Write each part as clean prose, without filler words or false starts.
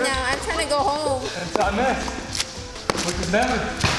now. I'm trying to go home. It's on this. Which is never.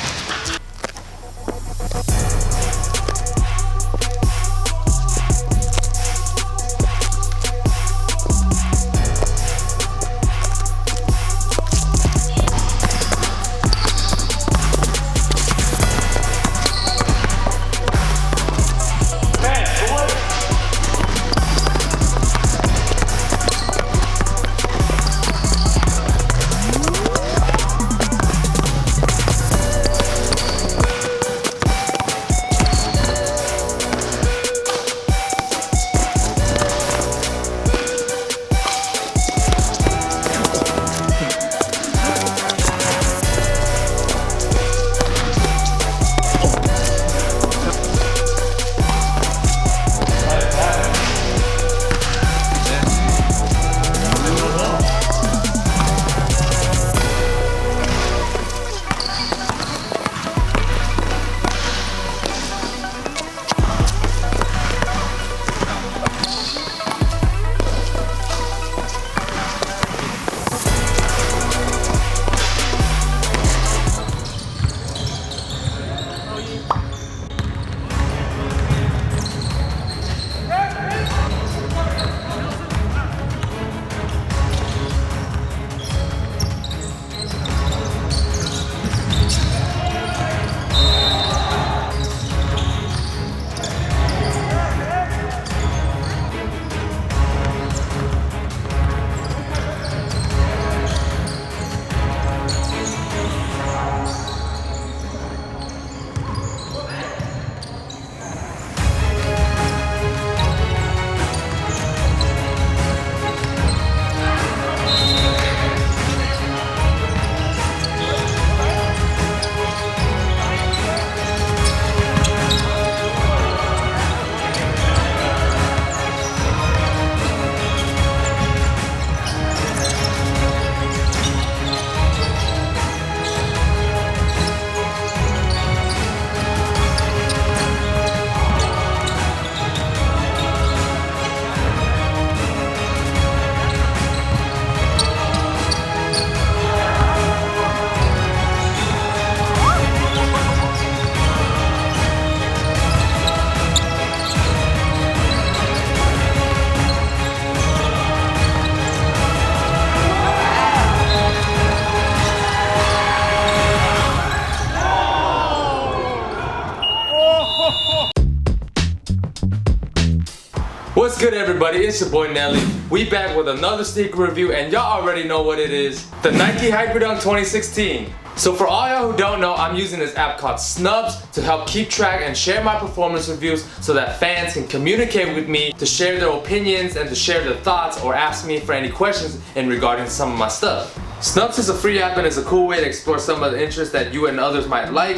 What's good, everybody? It's your boy Nelly. We back with another sneaker review, and y'all already know what it is. The Nike Hyperdunk 2016. So for all y'all who don't know, I'm using this app called Snubs to help keep track and share my performance reviews so that fans can communicate with me to share their opinions and to share their thoughts or ask me for any questions in regarding some of my stuff. Snubs is a free app and it's a cool way to explore some of the interests that you and others might like.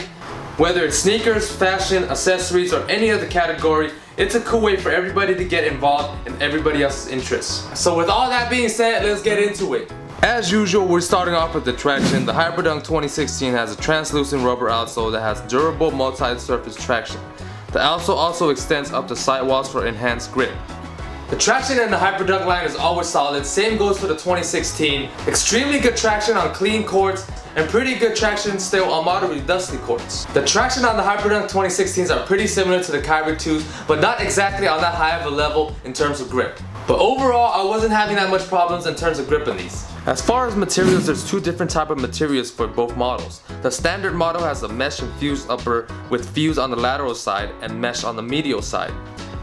Whether it's sneakers, fashion, accessories, or any other category, it's a cool way for everybody to get involved in everybody else's interests. So with all that being said, let's get into it. As usual, we're starting off with the traction. The Hyperdunk 2016 has a translucent rubber outsole that has durable multi-surface traction. The outsole also extends up the sidewalls for enhanced grip. The traction in the Hyperdunk line is always solid. Same goes for the 2016. Extremely good traction on clean courts and pretty good traction still on moderately dusty courts. The traction on the Hyperdunk 2016s are pretty similar to the Kyber 2s, but not exactly on that high of a level in terms of grip. But overall, I wasn't having that much problems in terms of grip in these. As far as materials, there's two different types of materials for both models. The standard model has a mesh infused upper with fuse on the lateral side and mesh on the medial side,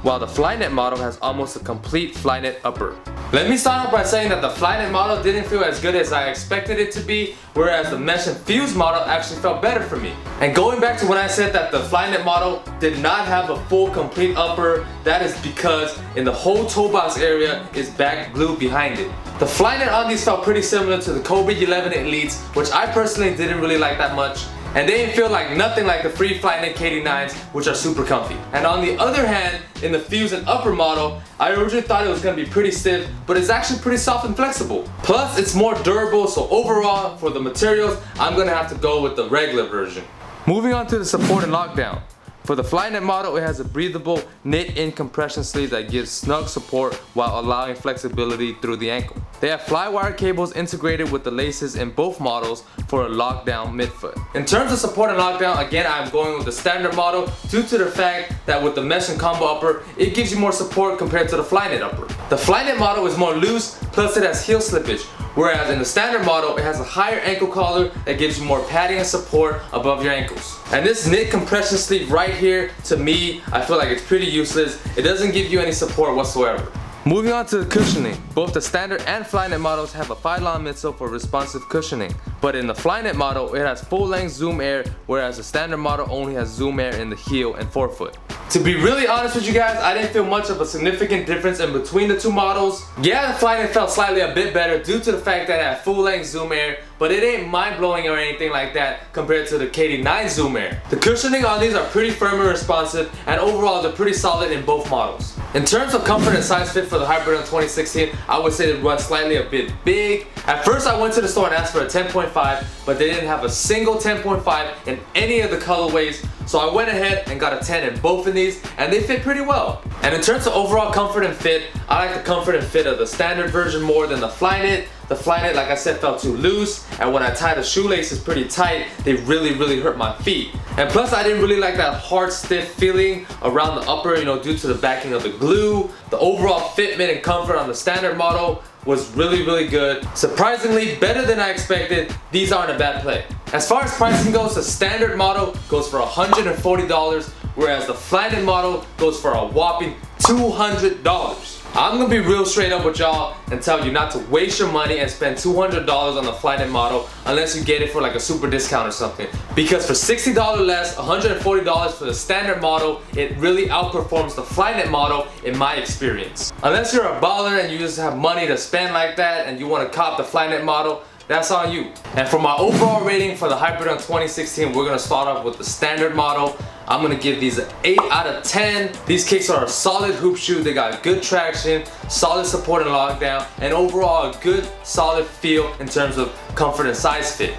while the Flyknit model has almost a complete Flyknit upper. Let me start off by saying that the Flyknit model didn't feel as good as I expected it to be, whereas the mesh infused model actually felt better for me. And going back to when I said that the Flyknit model did not have a full complete upper, that is because in the whole toe box area is back glue behind it. The Flyknit on these felt pretty similar to the Kobe 11 Elites, which I personally didn't really like that much. And they didn't feel like nothing like the free Flyknit KD9s, which are super comfy. And on the other hand, in the Fuse and upper model, I originally thought it was going to be pretty stiff, but it's actually pretty soft and flexible. Plus, it's more durable, so overall, for the materials, I'm going to have to go with the regular version. Moving on to the support and lockdown. For the Flyknit model, it has a breathable knit-in compression sleeve that gives snug support while allowing flexibility through the ankle. They have flywire cables integrated with the laces in both models for a lockdown midfoot. In terms of support and lockdown, again, I'm going with the standard model due to the fact that with the mesh and combo upper, it gives you more support compared to the Flyknit upper. The Flyknit model is more loose, plus it has heel slippage, whereas in the standard model, it has a higher ankle collar that gives you more padding and support above your ankles. And this knit compression sleeve right here, to me, I feel like it's pretty useless. It doesn't give you any support whatsoever. Moving on to the cushioning, both the standard and Flyknit models have a 5-line midsole for responsive cushioning. But in the Flyknit model, it has full-length Zoom Air, whereas the standard model only has Zoom Air in the heel and forefoot. To be really honest with you guys, I didn't feel much of a significant difference in between the two models. Yeah, the Flyknit felt slightly a bit better due to the fact that it had full-length Zoom Air, but it ain't mind-blowing or anything like that compared to the KD9 Zoom Air. The cushioning on these are pretty firm and responsive, and overall they're pretty solid in both models. In terms of comfort and size fit for the Hyperdunk 2016, I would say it runs slightly a bit big. At first I went to the store and asked for a 10.5, but they didn't have a single 10.5 in any of the colorways, so I went ahead and got a 10 in both of these, and they fit pretty well. And in terms of overall comfort and fit, I like the comfort and fit of the standard version more than the Flyknit. The Flyknit, like I said, felt too loose, and when I tied the shoelaces pretty tight, they really hurt my feet. And plus, I didn't really like that hard, stiff feeling around the upper, due to the backing of the glue. The overall fitment and comfort on the standard model was really good. Surprisingly, better than I expected. These aren't a bad play. As far as pricing goes, the standard model goes for $140, whereas the Flyknit model goes for a whopping $200. I'm gonna be real straight up with y'all and tell you not to waste your money and spend $200 on the Flyknit model unless you get it for like a super discount or something. Because for $60 less, $140 for the standard model, it really outperforms the Flyknit model in my experience. Unless you're a baller and you just have money to spend like that and you want to cop the Flyknit model, that's on you. And for my overall rating for the Hyperdunk 2016, we're gonna start off with the standard model. I'm gonna give these an 8 out of 10. These kicks are a solid hoop shoe. They got good traction, solid support and lockdown, and overall a good solid feel in terms of comfort and size fit.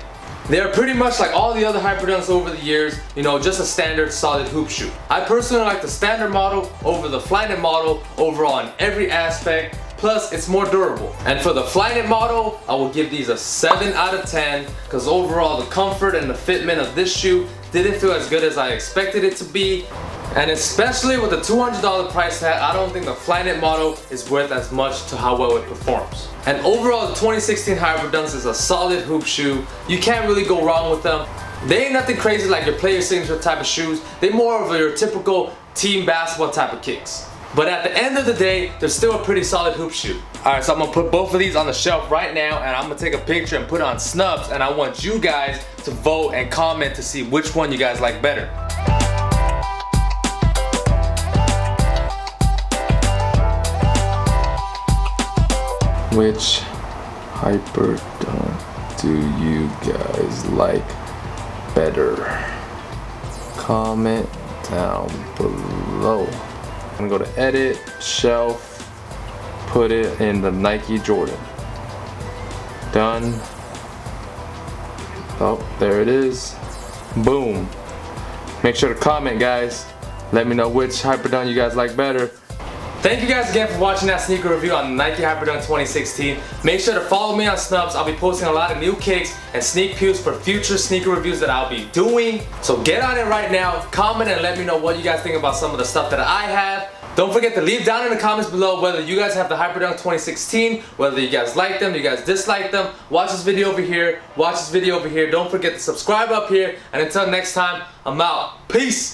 They're pretty much like all the other Hyperdunks over the years, just a standard solid hoop shoe. I personally like the standard model over the Flyknit model overall in every aspect. Plus, it's more durable. And for the Flyknit model, I will give these a 7 out of 10 because overall the comfort and the fitment of this shoe didn't feel as good as I expected it to be. And especially with the $200 price tag, I don't think the Flyknit model is worth as much to how well it performs. And overall, the 2016 Hyperdunks is a solid hoop shoe. You can't really go wrong with them. They ain't nothing crazy like your player signature type of shoes. They're more of your typical team basketball type of kicks. But at the end of the day, they're still a pretty solid hoop shoe. Alright, so I'm gonna put both of these on the shelf right now, and I'm gonna take a picture and put it on Snubs, and I want you guys to vote and comment to see which one you guys like better. Which Hyperdunk do you guys like better? Comment down below. I'm gonna go to edit, shelf, put it in the Nike Jordan. Done. Oh, there it is. Boom. Make sure to comment, guys. Let me know which Hyperdunk you guys like better. Thank you guys again for watching that sneaker review on the Nike Hyperdunk 2016. Make sure to follow me on Snubs. I'll be posting a lot of new kicks and sneak peeks for future sneaker reviews that I'll be doing. So get on it right now, comment and let me know what you guys think about some of the stuff that I have. Don't forget to leave down in the comments below whether you guys have the Hyperdunk 2016, whether you guys like them, you guys dislike them. Watch this video over here, watch this video over here. Don't forget to subscribe up here, and until next time, I'm out. Peace!